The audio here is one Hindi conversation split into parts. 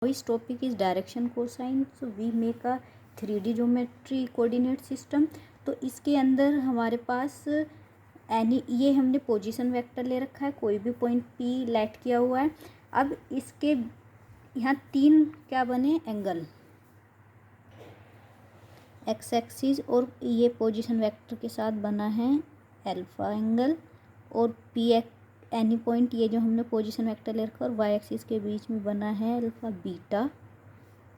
This topic is direction cosine. So we make a 3D geometry coordinate system. तो इसके अंदर हमारे पास ये हमने पोजीशन वेक्टर ले रखा है, कोई भी पॉइंट P लेट किया हुआ है। अब इसके यहाँ तीन क्या बने एंगल, एक्स एक्सिस और ये पोजीशन वेक्टर के साथ बना है अल्फा एंगल, और P एनी पॉइंट ये जो हमने पोजीशन वेक्टर ले रखा और वाई एक्सिस के बीच में बना है अल्फा बीटा,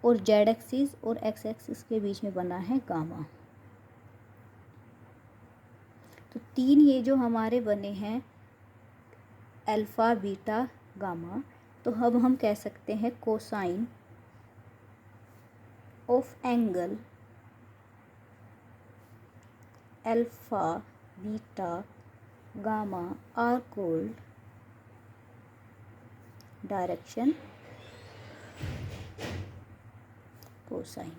और जेड एक्सिस और एक्स एक्सिस के बीच में बना है गामा। तो तीन ये जो हमारे बने हैं अल्फा बीटा गामा, तो अब हम कह सकते हैं cosine of angle alpha beta gamma are called direction cosine.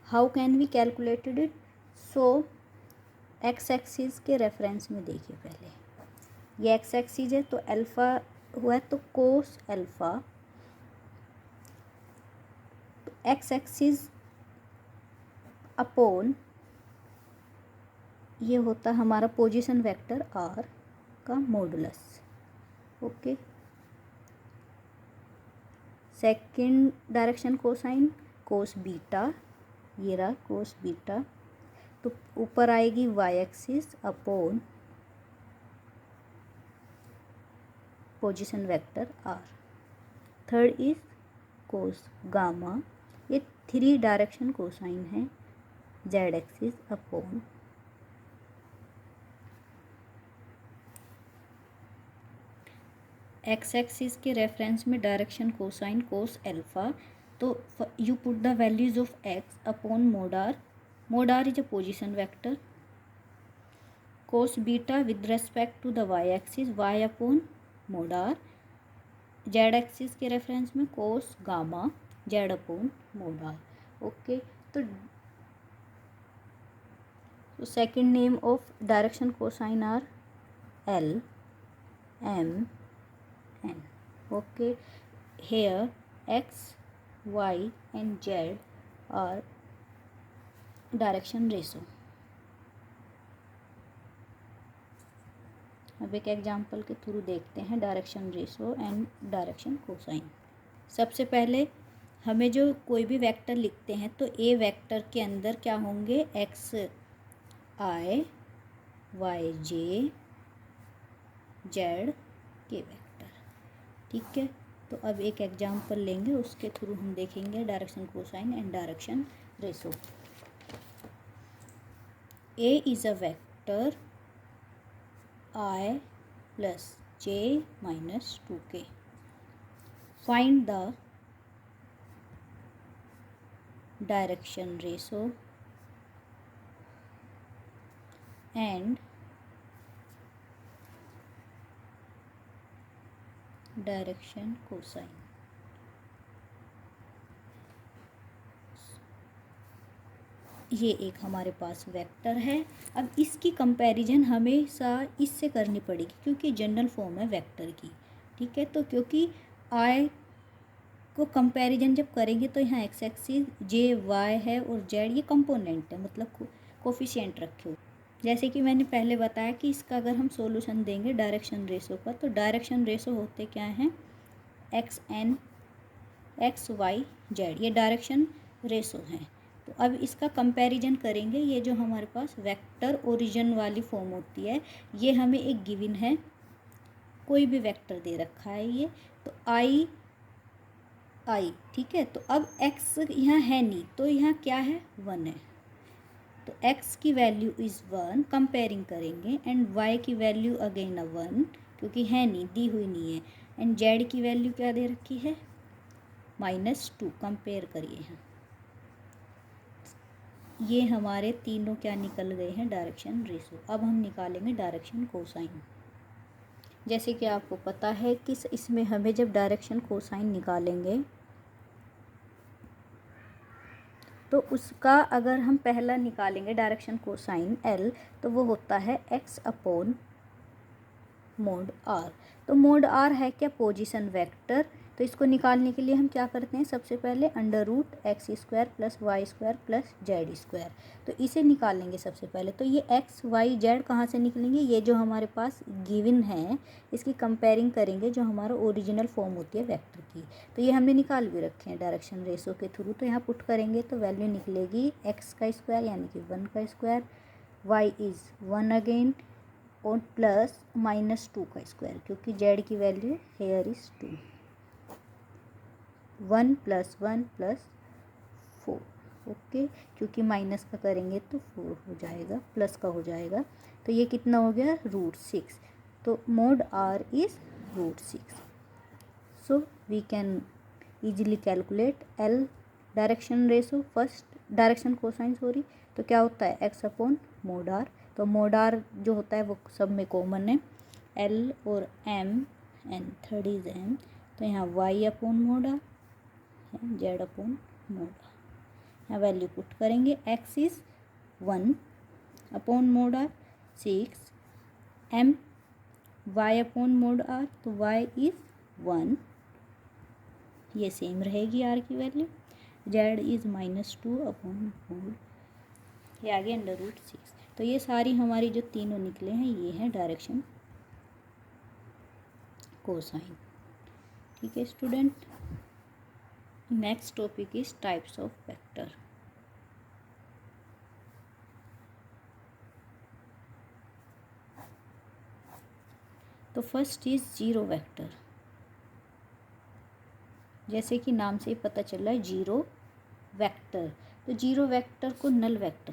How can we calculated it? So x axis के रेफरेंस में देखिए, पहले ये एक्स एक्सिस है तो अल्फा हुआ है तो कोस अल्फा, तो एक्स एक्सिस अपॉन ये होता है हमारा पोजीशन वेक्टर आर का modulus. Okay, second direction cosine cos beta, ये रहा कोस बीटा, तो ऊपर आएगी y axis upon position vector r. Third is cos gamma, ये थ्री डायरेक्शन कोसाइन है z axis upon x axis के रेफरेंस में डायरेक्शन कोसाइन कोस अल्फा, तो you put the values of x upon mod r. Mode are is a position vector, cos beta with respect to the Y axis Y upon mod are, Z axis के रेफरेंस में cos gamma Z upon mod R. Okay, तो second name of direction cosine are L M N. Okay, here x, y and z are direction ratio. अब एक एग्जांपल के थ्रू देखते हैं direction ratio and direction cosine. सबसे पहले हमें जो कोई भी वेक्टर लिखते हैं तो ए वेक्टर के अंदर क्या होंगे, एक्स आई वाई जे जेड के वेक्टर। ठीक है, तो अब एक एग्जांपल लेंगे, उसके थ्रू हम देखेंगे direction cosine and direction ratio. A is a vector I plus J minus 2k। Find the direction ratio and direction cosine. ये एक हमारे पास वेक्टर है। अब इसकी कंपैरिजन हमेशा इससे करनी पड़ेगी क्योंकि जनरल फॉर्म है वेक्टर की। ठीक है, तो क्योंकि आई को कंपैरिजन जब करेंगे तो यहाँ एक्स एक्सिस जे वाई है और जेड ये कंपोनेंट है, मतलब कोफिशिएंट रखे हो। जैसे कि मैंने पहले बताया कि इसका अगर हम सॉल्यूशन देंगे डायरेक्शन रेशो का, तो डायरेक्शन रेशो होते क्या हैं, x n x y z, ये डायरेक्शन रेशो हैं। तो अब इसका कंपैरिजन करेंगे, ये जो हमारे पास वेक्टर ओरिजिन वाली फॉर्म होती है, ये हमें एक गिवन है, कोई भी वेक्टर दे रखा है ये, तो आई आई। ठीक है, तो अब एक्स यहाँ है नहीं तो यहाँ क्या है, 1 है, तो x की वैल्यू इज़ 1, कंपेयरिंग करेंगे, एंड y की वैल्यू अगेन 1 क्योंकि है नहीं, दी हुई नहीं है, एंड z की वैल्यू क्या दे रखी है, -2, कंपेयर करिए यहाँ। ये हमारे तीनों क्या निकल गए हैं, डायरेक्शन रेशो। अब हम निकालेंगे डायरेक्शन कोसाइन। जैसे कि आपको पता है कि इसमें हमें जब डायरेक्शन कोसाइन निकालेंगे तो उसका अगर हम पहला निकालेंगे डायरेक्शन कोसाइन एल, तो वो होता है एक्स अपॉन मोड आर। तो मोड आर है क्या, पोजीशन वेक्टर। तो इसको निकालने के लिए हम क्या करते हैं, सबसे पहले under root x square plus y square plus z square, तो इसे निकालेंगे सबसे पहले। तो ये एक्स वाई जेड कहाँ से निकलेंगे, ये जो हमारे पास गिवन है इसकी कंपेयरिंग करेंगे जो हमारा ओरिजिनल फॉर्म होती है वेक्टर की। तो ये हमने निकाल भी रखे हैं डायरेक्शन रेशो के थ्रू। तो यहाँ पुट करेंगे तो वैल्यू निकलेगी एक्स का स्क्वायर यानी कि 1 का स्क्वायर, वाई इज़ 1 अगेन, और प्लस -2 का स्क्वायर, क्योंकि जेड की वैल्यू हेयर इज़ 2, 1 + 1 + 4, ओके, क्योंकि माइनस का करेंगे तो 4 हो जाएगा, प्लस का हो जाएगा। तो ये कितना हो गया, √6। तो mod r is √6। So we can easily calculate l direction ratio, first direction cosine sorry. तो क्या होता है, एक्स अपॉन मोड आर। तो मोड आर जो होता है वो सब में कॉमन है, एल और m, n third is m. तो यहाँ y upon mod are, z upon mod r. यहाँ वैल्यू पुट करेंगे, x is 1 upon mod r 6, m y upon mod r, तो वाई इज़ 1, ये सेम रहेगी आर की वैल्यू। जेड इज़ -2 अपॉन मोड, ये आ गया √6। तो ये सारी हमारी जो तीनों निकले हैं ये हैं डायरेक्शन कोसाइन। ठीक है student, next topic is types of vector. तो फर्स्ट इज जीरो वेक्टर। जैसे कि नाम से ही पता चल रहा है जीरो वेक्टर, तो जीरो वेक्टर को नल वेक्टर